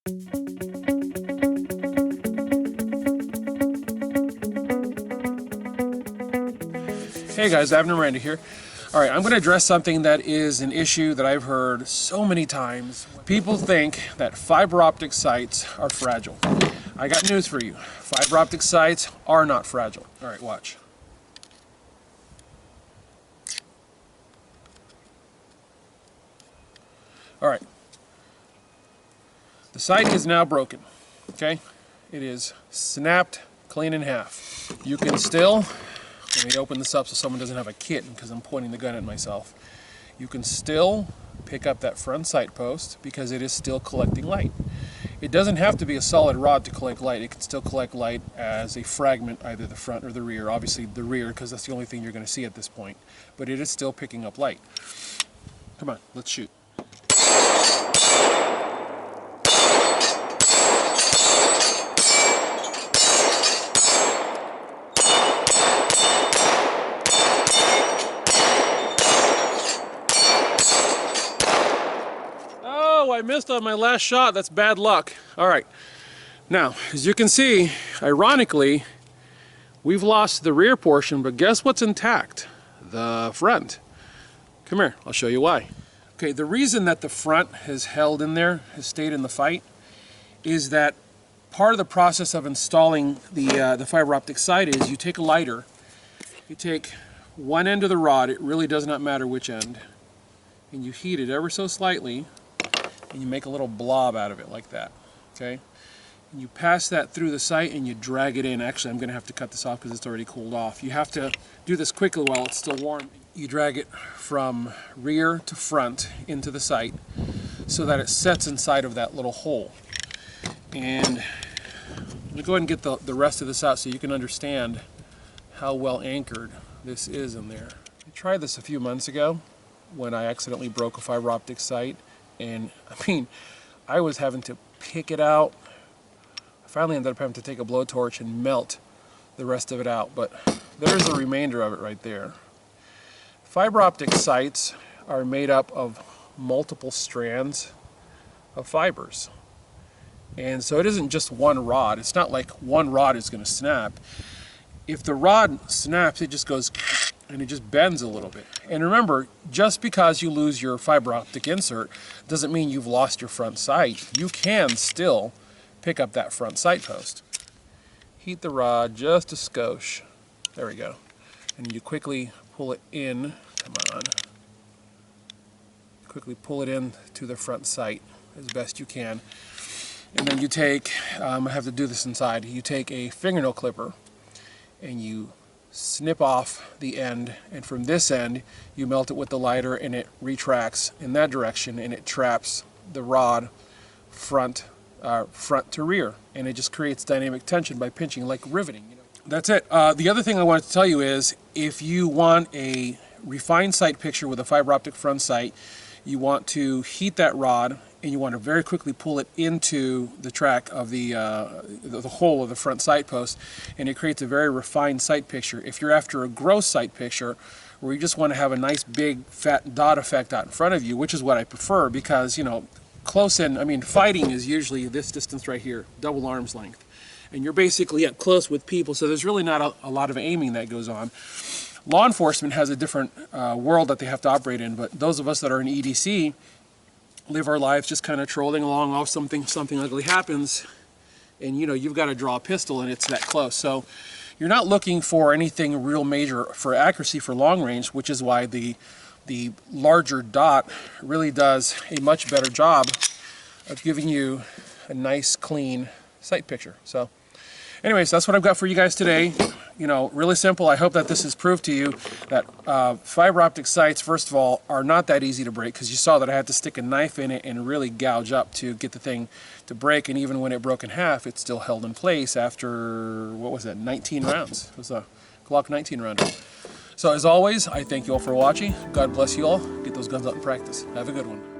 Hey guys, Abner Miranda here. Alright, I'm going to address something that is an issue that I've heard so many times. People think that fiber optic sites are fragile. I got news for you. Fiber optic sites are not fragile. Alright, watch. Alright. The site is now broken. Okay? It is snapped clean in half. You can still, let me open this up so someone doesn't have a kitten because I'm pointing the gun at myself. You can still pick up that front sight post because it is still collecting light. It doesn't have to be a solid rod to collect light. It can still collect light as a fragment, either the front or the rear. Obviously the rear, because that's the only thing you're going to see at this point. But it is still picking up light. Come on, let's shoot. Oh, I missed on my last shot. That's bad luck. All right. Now, as you can see, ironically, we've lost the rear portion, but guess what's intact? The front. Come here, I'll show you why. Okay, the reason that the front has held in there, has stayed in the fight, is that part of the process of installing the fiber optic sight is you take a lighter, you take one end of the rod, it really does not matter which end, and you heat it ever so slightly, and you make a little blob out of it like that, okay? And you pass that through the sight and you drag it in. Actually, I'm going to have to cut this off because it's already cooled off. You have to do this quickly while it's still warm. You drag it from rear to front into the sight so that it sets inside of that little hole. And I'm going to go ahead and get the rest of this out so you can understand how well anchored this is in there. I tried this a few months ago when I accidentally broke a fiber optic sight, and I mean, I was having to pick it out. I finally ended up having to take a blowtorch and melt the rest of it out, but there's the remainder of it right there. Fiber optic sights are made up of multiple strands of fibers. And so it isn't just one rod. It's not like one rod is going to snap. If the rod snaps, it just goes and it just bends a little bit. And remember, just because you lose your fiber optic insert doesn't mean you've lost your front sight. You can still pick up that front sight post. Heat the rod just a skosh. There we go. And you quickly pull it in. Come on. Quickly pull it in to the front sight as best you can. And then you take, I have to do this inside, you take a fingernail clipper and you snip off the end, and from this end you melt it with the lighter and it retracts in that direction and it traps the rod front to rear, and it just creates dynamic tension by pinching, like riveting. That's it. The other thing I wanted to tell you is, if you want a refined sight picture with a fiber optic front sight, you want to heat that rod and you want to very quickly pull it into the track of the hole of the front sight post, and it creates a very refined sight picture. If you're after a gross sight picture where you just want to have a nice big fat dot effect out in front of you, which is what I prefer, because, you know, close in, I mean, fighting is usually this distance right here, double arm's length, and you're basically up close with people, so there's really not a lot of aiming that goes on. Law enforcement has a different world that they have to operate in, but those of us that are in EDC live our lives just kind of trolling along. Off something ugly happens, and you know, you've got to draw a pistol and it's that close. So you're not looking for anything real major for accuracy for long range, which is why the larger dot really does a much better job of giving you a nice clean sight picture. So anyways, that's what I've got for you guys today. You know, really simple. I hope that this has proved to you that fiber optic sights, first of all, are not that easy to break, because you saw that I had to stick a knife in it and really gouge up to get the thing to break, and even when it broke in half, it still held in place after, what was that, 19 rounds. It was a Glock 19 rounder. So as always, I thank you all for watching. God bless you all. Get those guns out in practice. Have a good one.